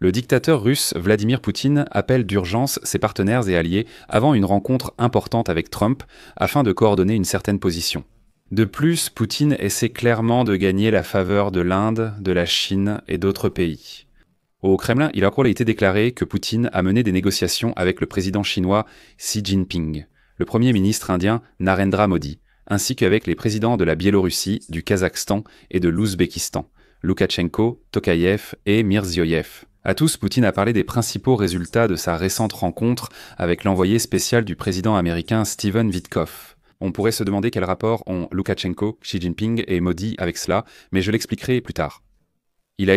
Le dictateur russe Vladimir Poutine appelle d'urgence ses partenaires et alliés avant une rencontre importante avec Trump afin de coordonner une certaine position. De plus, Poutine essaie clairement de gagner la faveur de l'Inde, de la Chine et d'autres pays. Au Kremlin, il a encore été déclaré que Poutine a mené des négociations avec le président chinois Xi Jinping, le premier ministre indien Narendra Modi, ainsi qu'avec les présidents de la Biélorussie, du Kazakhstan et de l'Ouzbékistan, Loukachenko, Tokayev et Mirziyoyev. À tous, Poutine a parlé des principaux résultats de sa récente rencontre avec l'envoyé spécial du président américain Steven Witkoff. On pourrait se demander quel rapport ont Loukachenko, Xi Jinping et Modi avec cela, mais je l'expliquerai plus tard. Elle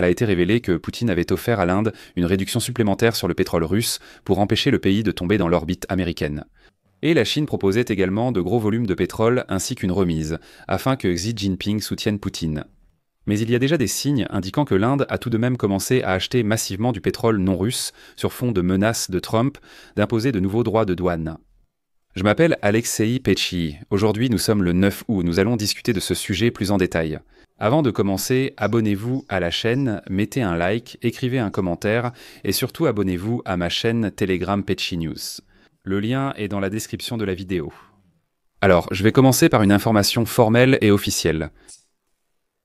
a été révélé que Poutine avait offert à l'Inde une réduction supplémentaire sur le pétrole russe pour empêcher le pays de tomber dans l'orbite américaine. Et la Chine proposait également de gros volumes de pétrole ainsi qu'une remise, afin que Xi Jinping soutienne Poutine. Mais il y a déjà des signes indiquant que l'Inde a tout de même commencé à acheter massivement du pétrole non russe sur fond de menaces de Trump d'imposer de nouveaux droits de douane. Je m'appelle Alexei Petchi. Aujourd'hui, nous sommes le 9 août. Nous allons discuter de ce sujet plus en détail. Avant de commencer, abonnez-vous à la chaîne, mettez un like, écrivez un commentaire et surtout abonnez-vous à ma chaîne Telegram Petchi News. Le lien est dans la description de la vidéo. Alors, je vais commencer par une information formelle et officielle.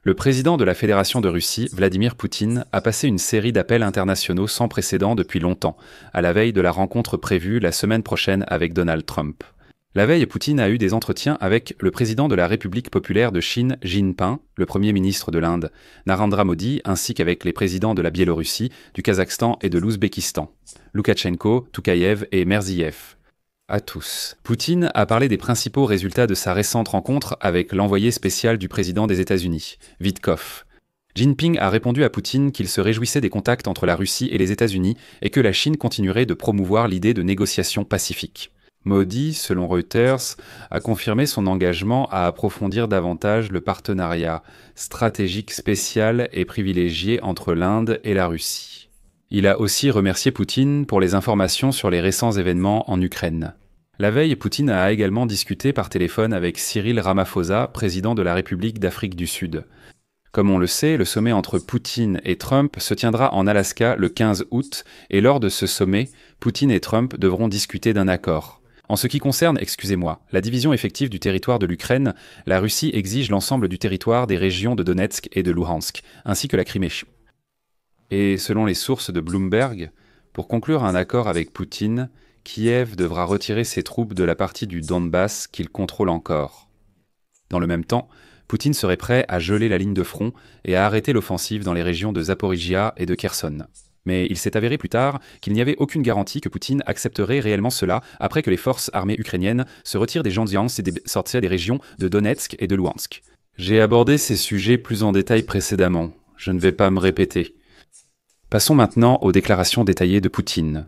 Le président de la Fédération de Russie, Vladimir Poutine, a passé une série d'appels internationaux sans précédent depuis longtemps, à la veille de la rencontre prévue la semaine prochaine avec Donald Trump. La veille, Poutine a eu des entretiens avec le président de la République populaire de Chine, Jinping, le premier ministre de l'Inde, Narendra Modi, ainsi qu'avec les présidents de la Biélorussie, du Kazakhstan et de l'Ouzbékistan, Loukachenko, Tokayev et Mirziyoyev. À tous. Poutine a parlé des principaux résultats de sa récente rencontre avec l'envoyé spécial du président des États-Unis, Witkoff. Jinping a répondu à Poutine qu'il se réjouissait des contacts entre la Russie et les États-Unis et que la Chine continuerait de promouvoir l'idée de négociations pacifiques. Modi, selon Reuters, a confirmé son engagement à approfondir davantage le partenariat stratégique spécial et privilégié entre l'Inde et la Russie. Il a aussi remercié Poutine pour les informations sur les récents événements en Ukraine. La veille, Poutine a également discuté par téléphone avec Cyril Ramaphosa, président de la République d'Afrique du Sud. Comme on le sait, le sommet entre Poutine et Trump se tiendra en Alaska le 15 août et lors de ce sommet, Poutine et Trump devront discuter d'un accord. En ce qui concerne, la division effective du territoire de l'Ukraine, la Russie exige l'ensemble du territoire des régions de Donetsk et de Luhansk, ainsi que la Crimée. Et selon les sources de Bloomberg, pour conclure un accord avec Poutine, Kiev devra retirer ses troupes de la partie du Donbass qu'il contrôle encore. Dans le même temps, Poutine serait prêt à geler la ligne de front et à arrêter l'offensive dans les régions de Zaporijia et de Kherson. Mais il s'est avéré plus tard qu'il n'y avait aucune garantie que Poutine accepterait réellement cela après que les forces armées ukrainiennes se retirent des Jandzians et sortent des régions de Donetsk et de Luhansk. J'ai abordé ces sujets plus en détail précédemment, je ne vais pas me répéter. Passons maintenant aux déclarations détaillées de Poutine.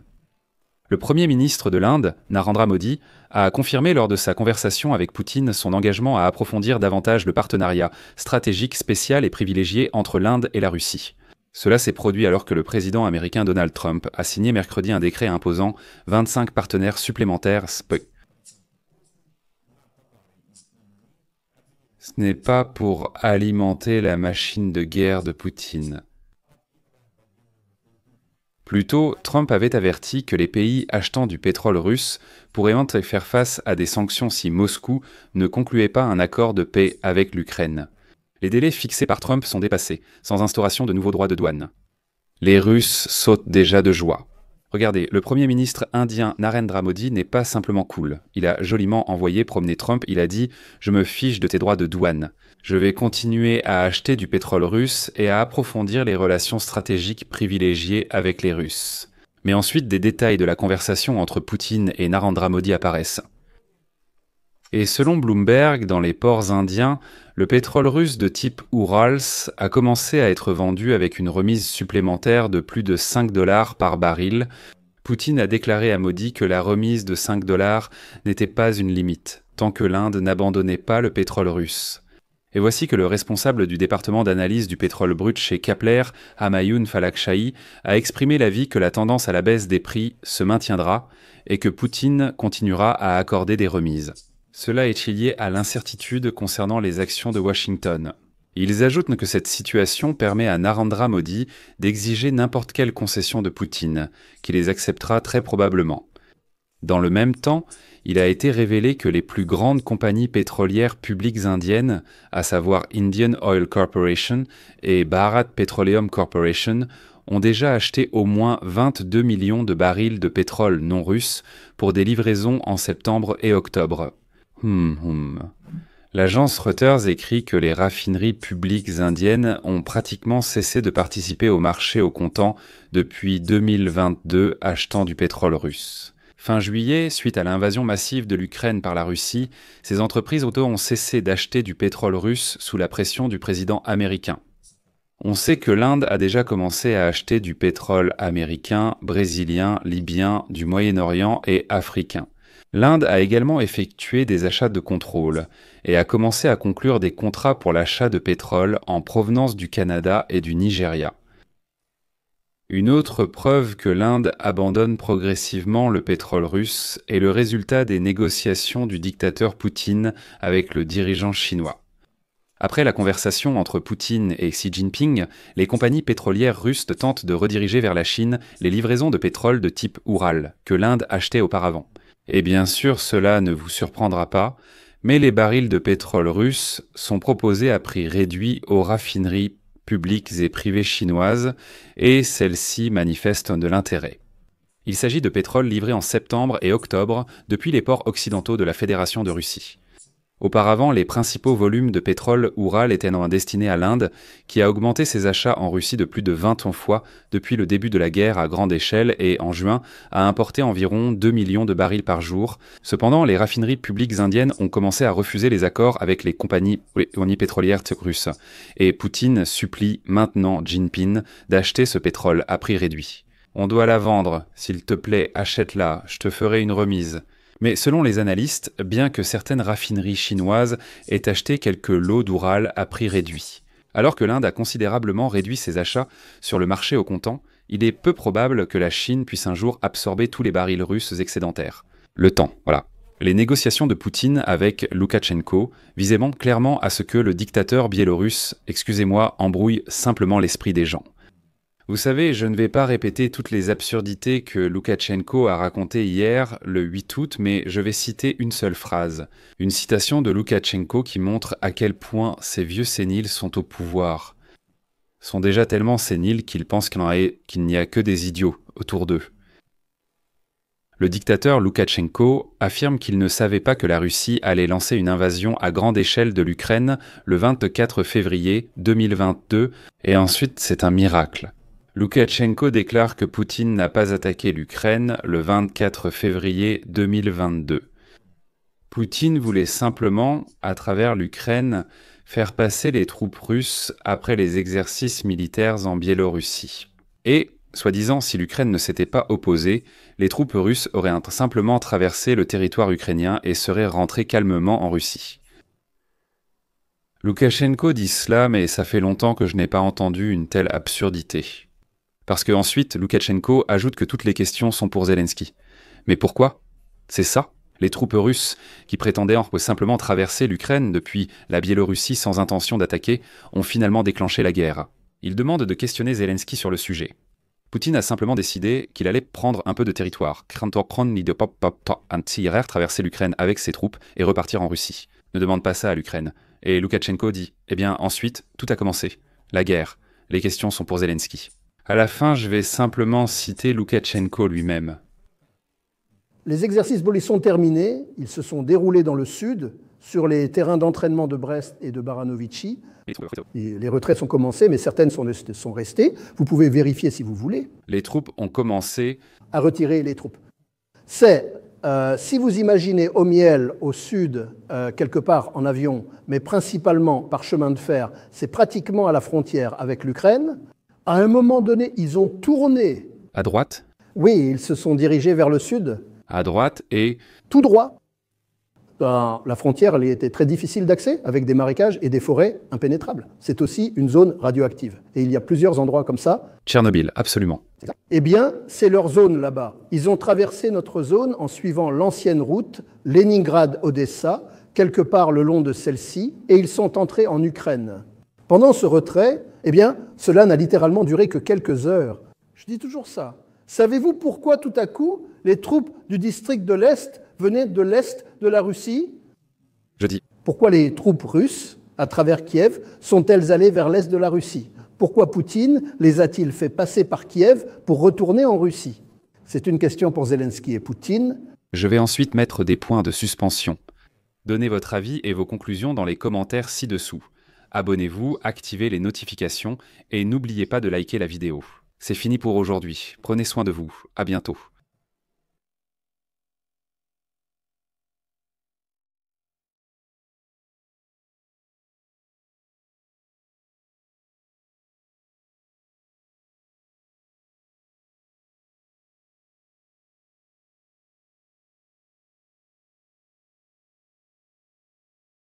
Le Premier ministre de l'Inde, Narendra Modi, a confirmé lors de sa conversation avec Poutine son engagement à approfondir davantage le partenariat stratégique spécial et privilégié entre l'Inde et la Russie. Cela s'est produit alors que le président américain Donald Trump a signé mercredi un décret imposant 25 partenaires supplémentaires. Ce n'est pas pour alimenter la machine de guerre de Poutine. Plutôt, Trump avait averti que les pays achetant du pétrole russe pourraient faire face à des sanctions si Moscou ne concluait pas un accord de paix avec l'Ukraine. Les délais fixés par Trump sont dépassés, sans instauration de nouveaux droits de douane. Les Russes sautent déjà de joie. Regardez, le Premier ministre indien Narendra Modi n'est pas simplement cool. Il a joliment envoyé promener Trump, il a dit « Je me fiche de tes droits de douane. Je vais continuer à acheter du pétrole russe et à approfondir les relations stratégiques privilégiées avec les Russes. » Mais ensuite, des détails de la conversation entre Poutine et Narendra Modi apparaissent. Et selon Bloomberg, dans les ports indiens, le pétrole russe de type Urals a commencé à être vendu avec une remise supplémentaire de plus de 5 $ par baril. Poutine a déclaré à Modi que la remise de 5 $ n'était pas une limite, tant que l'Inde n'abandonnait pas le pétrole russe. Et voici que le responsable du département d'analyse du pétrole brut chez Kepler, Hamayoun Falakshai, a exprimé l'avis que la tendance à la baisse des prix se maintiendra et que Poutine continuera à accorder des remises. Cela est lié à l'incertitude concernant les actions de Washington. Ils ajoutent que cette situation permet à Narendra Modi d'exiger n'importe quelle concession de Poutine, qui les acceptera très probablement. Dans le même temps, il a été révélé que les plus grandes compagnies pétrolières publiques indiennes, à savoir Indian Oil Corporation et Bharat Petroleum Corporation, ont déjà acheté au moins 22 millions de barils de pétrole non russe pour des livraisons en septembre et octobre. L'agence Reuters écrit que les raffineries publiques indiennes ont pratiquement cessé de participer au marché au comptant depuis 2022 achetant du pétrole russe. Fin juillet, suite à l'invasion massive de l'Ukraine par la Russie, ces entreprises ont cessé d'acheter du pétrole russe sous la pression du président américain. On sait que l'Inde a déjà commencé à acheter du pétrole américain, brésilien, libyen, du Moyen-Orient et africain. L'Inde a également effectué des achats de contrôle et a commencé à conclure des contrats pour l'achat de pétrole en provenance du Canada et du Nigeria. Une autre preuve que l'Inde abandonne progressivement le pétrole russe est le résultat des négociations du dictateur Poutine avec le dirigeant chinois. Après la conversation entre Poutine et Xi Jinping, les compagnies pétrolières russes tentent de rediriger vers la Chine les livraisons de pétrole de type Oural, que l'Inde achetait auparavant. Et bien sûr, cela ne vous surprendra pas, mais les barils de pétrole russes sont proposés à prix réduit aux raffineries publiques et privées chinoises, et celles-ci manifestent de l'intérêt. Il s'agit de pétrole livré en septembre et octobre depuis les ports occidentaux de la Fédération de Russie. Auparavant, les principaux volumes de pétrole Oural étaient destinés à l'Inde, qui a augmenté ses achats en Russie de plus de 20 fois depuis le début de la guerre à grande échelle et, en juin, a importé environ 2 millions de barils par jour. Cependant, les raffineries publiques indiennes ont commencé à refuser les accords avec les compagnies pétrolières russes. Et Poutine supplie maintenant Jinping d'acheter ce pétrole à prix réduit. « On doit la vendre. S'il te plaît, achète-la. Je te ferai une remise. » Mais selon les analystes, bien que certaines raffineries chinoises aient acheté quelques lots d'Oural à prix réduit, alors que l'Inde a considérablement réduit ses achats sur le marché au comptant, il est peu probable que la Chine puisse un jour absorber tous les barils russes excédentaires. Le temps, voilà. Les négociations de Poutine avec Loukachenko visaient clairement à ce que le dictateur biélorusse, embrouille simplement l'esprit des gens. Vous savez, je ne vais pas répéter toutes les absurdités que Loukachenko a racontées hier, le 8 août, mais je vais citer une seule phrase. Une citation de Loukachenko qui montre à quel point ces vieux séniles sont au pouvoir. Sont déjà tellement séniles qu'ils pensent qu'il n'y a que des idiots autour d'eux. Le dictateur Loukachenko affirme qu'il ne savait pas que la Russie allait lancer une invasion à grande échelle de l'Ukraine le 24 février 2022, et ensuite c'est un miracle. Loukachenko déclare que Poutine n'a pas attaqué l'Ukraine le 24 février 2022. Poutine voulait simplement, à travers l'Ukraine, faire passer les troupes russes après les exercices militaires en Biélorussie. Et, soi-disant, si l'Ukraine ne s'était pas opposée, les troupes russes auraient simplement traversé le territoire ukrainien et seraient rentrées calmement en Russie. Loukachenko dit cela, mais ça fait longtemps que je n'ai pas entendu une telle absurdité. Parce qu'ensuite, Loukachenko ajoute que toutes les questions sont pour Zelensky. Mais pourquoi? C'est ça? Les troupes russes, qui prétendaient simplement traverser l'Ukraine depuis la Biélorussie sans intention d'attaquer, ont finalement déclenché la guerre. Il demande de questionner Zelensky sur le sujet. Poutine a simplement décidé qu'il allait prendre un peu de territoire, traverser l'Ukraine avec ses troupes et repartir en Russie. Ne demande pas ça à l'Ukraine. Et Loukachenko dit, ensuite, tout a commencé. La guerre. Les questions sont pour Zelensky. À la fin, je vais simplement citer Loukachenko lui-même. Les exercices sont terminés, ils se sont déroulés dans le sud, sur les terrains d'entraînement de Brest et de Baranovichi. Les retraites sont commencées, mais certaines sont restées. Vous pouvez vérifier si vous voulez. Les troupes ont commencé à retirer les troupes. Si vous imaginez Omiel au sud, quelque part en avion, mais principalement par chemin de fer, c'est pratiquement à la frontière avec l'Ukraine. À un moment donné, ils ont tourné. À droite? Oui, ils se sont dirigés vers le sud. À droite et... Tout droit. La frontière, elle était très difficile d'accès, avec des marécages et des forêts impénétrables. C'est aussi une zone radioactive. Et il y a plusieurs endroits comme ça. Tchernobyl, absolument. Eh bien, c'est leur zone là-bas. Ils ont traversé notre zone en suivant l'ancienne route Leningrad-Odessa, quelque part le long de celle-ci, et ils sont entrés en Ukraine. Pendant ce retrait, eh bien, cela n'a littéralement duré que quelques heures. Je dis toujours ça. Savez-vous pourquoi tout à coup les troupes du district de l'Est venaient de l'Est de la Russie? Je dis. Pourquoi les troupes russes, à travers Kiev, sont-elles allées vers l'Est de la Russie? Pourquoi Poutine les a-t-il fait passer par Kiev pour retourner en Russie? C'est une question pour Zelensky et Poutine. Je vais ensuite mettre des points de suspension. Donnez votre avis et vos conclusions dans les commentaires ci-dessous. Abonnez-vous, activez les notifications et n'oubliez pas de liker la vidéo. C'est fini pour aujourd'hui. Prenez soin de vous. À bientôt.